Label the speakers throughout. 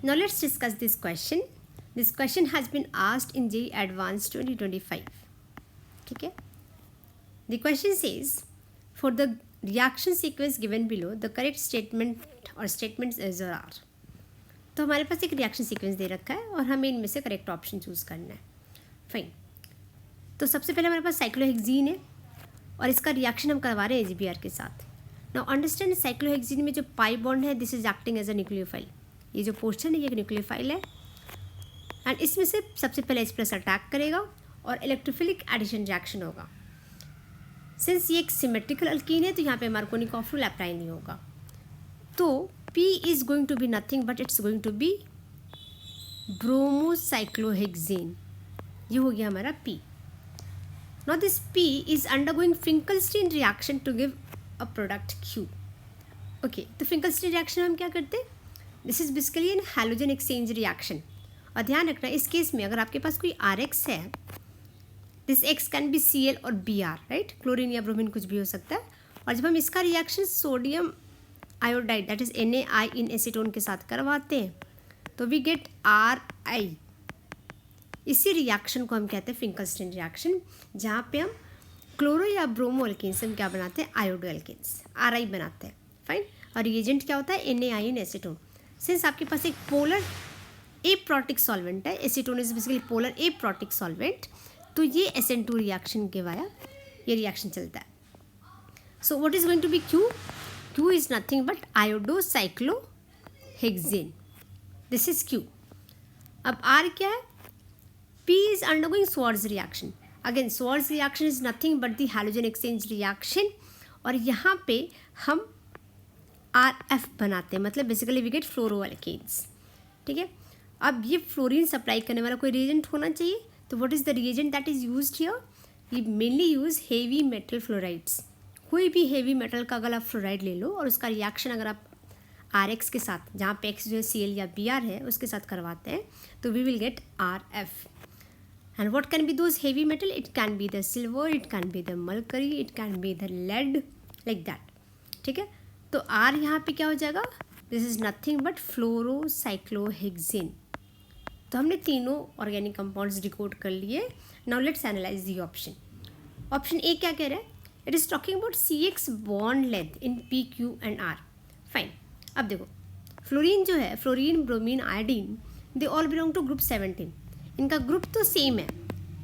Speaker 1: Now let's discuss this question. This question has been asked in JEE Advanced 2025. ठीक है. The question says, for the reaction sequence given below, the correct statement or statements is or are. तो हमारे पास एक reaction sequence दे रखा है और हमें इनमें से करेक्ट ऑप्शन चूज़ करना है. फाइन. तो सबसे पहले हमारे पास साइक्लोहेक्सीन है और इसका रिएक्शन हम करवा रहे हैं एजीबीआर के साथ. नाउ अंडरस्टैंड, साइक्लोहेक्सीन में जो पाई बॉन्ड है, this is acting as a nucleophile. ये जो पोर्शन है ये एक न्यूक्लियोफाइल है एंड इसमें से सबसे पहले H+ अटैक करेगा और इलेक्ट्रोफिलिक एडिशन रिएक्शन होगा. सिंस ये एक सिमेट्रिकल अल्कीन है तो यहाँ पे मार्कोनिकॉफ रूल अप्लाई नहीं होगा. तो P is going to be nothing but it's going to be bromocyclohexane. ये हो गया हमारा P. Now this P is undergoing Finkelstein reaction to give a product Q. Okay, तो Finkelstein reaction हम क्या करते हैं? This is basically an halogen exchange reaction. और ध्यान रखना इस केस में अगर आपके पास कोई RX है, this X can be Cl और Br, राइट? क्लोरीन या ब्रोमीन कुछ भी हो सकता है. और जब हम इसका reaction sodium iodide that is NaI in acetone के साथ करवाते हैं तो वी गेट Ri. इसी रिएक्शन को हम कहते हैं फिंकलस्टीन रिएक्शन, जहाँ पे हम क्लोरो या ब्रोमो अल्केन्स हम क्या बनाते हैं? आयोडो अल्केन्स, Ri बनाते हैं. फाइन. और रिएजेंट क्या होता है? NaI इन एसीटोन. सिंस आपके पास एक पोलर एप्रोटिक सॉल्वेंट है, acetone is basically polar aprotic solvent, तो ये SN2 रिएक्शन के वाया ये रिएक्शन चलता है. So what is going to be Q? Q is nothing but iodocyclohexane. This is Q. अब R क्या है? P is undergoing Schwarz reaction. Again, Schwarz reaction is nothing but the halogen exchange reaction. और यहाँ पे हम RF बनाते हैं, मतलब बेसिकली वी गेट फ्लोरोअल्केन्स. ठीक है. अब ये फ्लोरीन सप्लाई करने वाला कोई रिएजेंट होना चाहिए. तो what is the reagent that is used here? We mainly use heavy metal fluorides. कोई भी हेवी मेटल का अगर आप फ्लोराइड ले लो और उसका रिएक्शन अगर आप RX के साथ, जहाँ पे X जो है Cl या Br है, उसके साथ करवाते हैं तो we will get RF. And what can be those heavy metal? It can be the silver, it can be the mercury, it can be the lead, like that. ठीक है. तो R यहाँ पे क्या हो जाएगा? This is nothing but फ्लोरोसाइक्लोहेक्सेन. तो हमने तीनों ऑर्गेनिक कंपाउंड्स डिकोड कर लिए. Now let's analyse the option. Option A क्या कह रहा है? It is talking about CX bond length in P, Q and R. Fine. अब देखो, फ्लोरीन जो है, fluorine, bromine, iodine, they all belong to group 17. इनका ग्रुप तो सेम है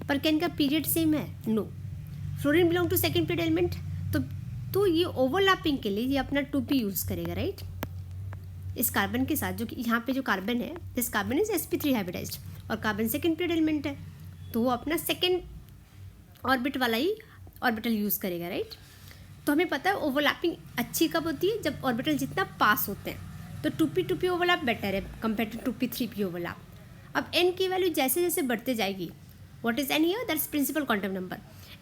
Speaker 1: पर क्या इनका पीरियड सेम है? No. Fluorine belong to second period element, तो ये ओवरलैपिंग के लिए ये अपना 2p यूज़ करेगा, राइट? इस कार्बन के साथ जो कि यहाँ पे जो कार्बन है, this carbon is sp3 hybridised और कार्बन सेकेंड पीरियड एलिमेंट है, तो वो अपना सेकेंड ऑर्बिट वाला ही ऑर्बिटल यूज़ करेगा, राइट? तो हमें पता है ओवरलैपिंग अच्छी कब होती है? जब ऑर्बिटल जितना पास होते हैं. तो 2p ओवरलैप बेटर है compare to 2p 3p overlap. अब n की वैल्यू जैसे जैसे बढ़ते जाएगी, what is n here? That's principal quantum number.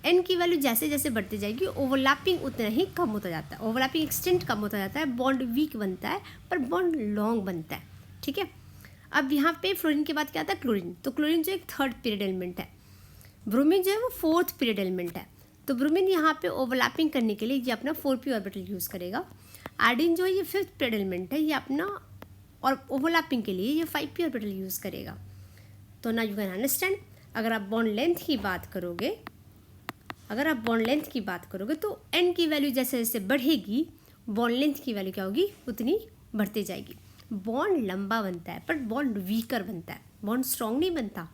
Speaker 1: n की वैल्यू जैसे जैसे बढ़ती जाएगी ओवरलैपिंग उतना ही कम होता जाता है, ओवरलैपिंग एक्सटेंट कम होता जाता है, बॉन्ड वीक बनता है पर बॉन्ड लॉन्ग बनता है. ठीक है. अब यहाँ पे फ्लोरीन के बाद क्या आता है? क्लोरीन. तो क्लोरीन जो एक थर्ड पीरियड एलिमेंट है, ब्रोमीन जो है वो फोर्थ पीरियड एलिमेंट है. तो ब्रोमीन यहाँ पे ओवरलैपिंग करने के लिए ये अपना 4p ऑर्बिटल यूज़ करेगा. आयोडीन जो है ये फिफ्थ पीरियड एलिमेंट है, ये अपना और ओवरलैपिंग के लिए ये 5p ऑर्बिटल यूज़ करेगा. तो ना यू कैन अंडरस्टैंड, अगर आप बॉन्ड लेंथ की बात करोगे, तो n की वैल्यू जैसे जैसे बढ़ेगी बॉन्ड लेंथ की वैल्यू क्या होगी? उतनी बढ़ती जाएगी. बॉन्ड लंबा बनता है पर बॉन्ड वीकर बनता है, बॉन्ड स्ट्रॉन्ग नहीं बनता.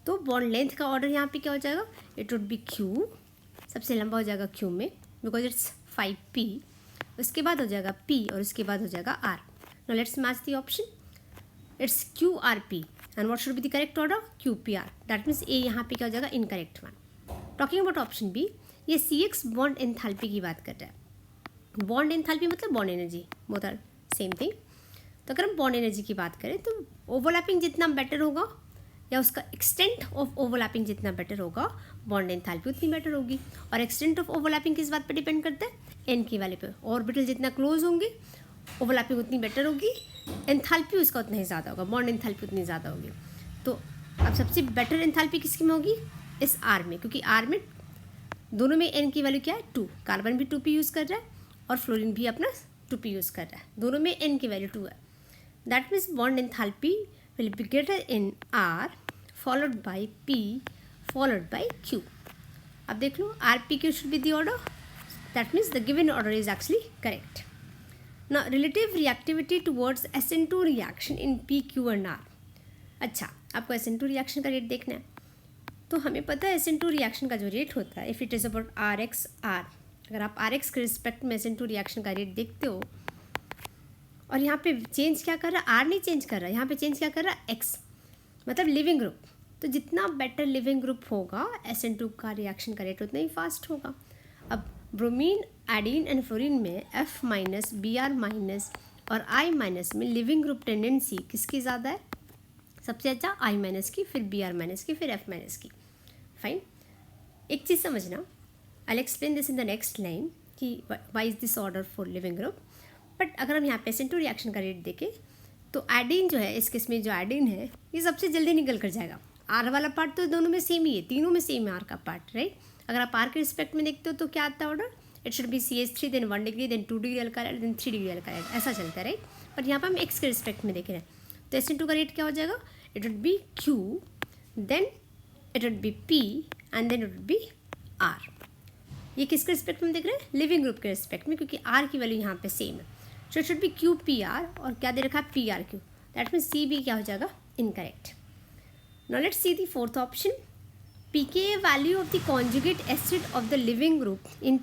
Speaker 1: तो बॉन्ड लेंथ का ऑर्डर यहाँ पे क्या हो जाएगा? It would be Q. सबसे लंबा हो जाएगा Q में बिकॉज इट्स 5p. उसके बाद हो जाएगा P और उसके बाद हो जाएगा R. Now let's match the option. It's QRP and what should be the correct order? QPR. That means A यहाँ पे क्या हो जाएगा? Incorrect one. Talking about option B, ये CX बॉन्ड एंथैल्पी की बात कर रहा है. बॉन्ड एंथैल्पी मतलब bond energy, both are same thing. तो अगर हम बॉन्ड एनर्जी की बात करें तो ओवरलैपिंग जितना बेटर होगा या उसका एक्सटेंट ऑफ ओवरलैपिंग जितना बेटर होगा, बॉन्ड एंथैल्पी उतनी बेटर होगी. और एक्सटेंट ऑफ ओवरलैपिंग किस बात पर डिपेंड करता है? n की वैल्यू पे. ऑर्बिटल जितना क्लोज होंगे ओवरलैपिंग उतनी बेटर होगी, एंथैल्पी उसका उतना ही ज़्यादा होगा, बॉन्ड एंथैल्पी उतनी ज़्यादा होगी. तो अब सबसे बेटर एंथैल्पी किसकी में होगी? इस R में, क्योंकि R में दोनों में n की वैल्यू क्या है? 2. कार्बन भी 2p यूज़ कर रहा है और फ्लोरीन भी अपना 2p यूज़ कर रहा है. दोनों में n की वैल्यू 2 है. That means bond enthalpy will be greater in R followed by P followed by Q. अब देख लो R P Q should be the order. That means the given order is actually correct. Now relative reactivity towards SN2 reaction in P, Q and R. अच्छा, आपको SN2 reaction का rate देखना है, तो हमें पता है SN2 रिएक्शन का जो रेट होता है, if it is about RX, अगर आप RX के रिस्पेक्ट में SN2 रिएक्शन का रेट देखते हो, और यहाँ पे चेंज क्या कर रहा है, R नहीं चेंज कर रहा है, यहाँ पे चेंज क्या कर रहा है, X, मतलब लिविंग ग्रुप। तो जितना बेटर लिविंग ग्रुप होगा SN2 का रिएक्शन का रेट उतना ही फास्ट होगा। अब ब्रोमीन, एडीन एंड फ्लोरीन में F माइनस, Br माइनस और I माइनस में लिविंग ग्रुप टेंडेंसी किसकी ज़्यादा है, सबसे अच्छा I माइनस की, फिर Br माइनस की, फिर F माइनस की। फाइन, एक चीज़ समझना, I explain this in the next line कि why is this order for leaving group. But अगर हम यहाँ पे SN2 रिएक्शन का रेट देखें तो एडीन जो है, इस केस में जो एडीन है ये सबसे जल्दी निकल कर जाएगा। R वाला पार्ट तो दोनों में सेम ही है, तीनों में सेम है R का पार्ट, राइट। अगर आप R के रिस्पेक्ट में देखते हो तो क्या आता है order, it should be CH3 then 1 degree then 2 degree alkyl then 3 degree alkyl, ऐसा चलता है, राइट। पर यहाँ पर हम X के रिस्पेक्ट में देख रहे हैं, तो SN2 का रेट क्या हो जाएगा, it would be Q then it would be P and then it would be R। ये किसके रिस्पेक्ट में देख रहे हैं, लिविंग ग्रुप के रिस्पेक्ट में, क्योंकि R की वैल्यू यहाँ पे सेम है। So it should B QPR, और क्या दे रखा है PRQ, दैट मीन्स C भी क्या हो जाएगा, incorrect. Now let's see the fourth option, pKa value of the conjugate acid of the living group in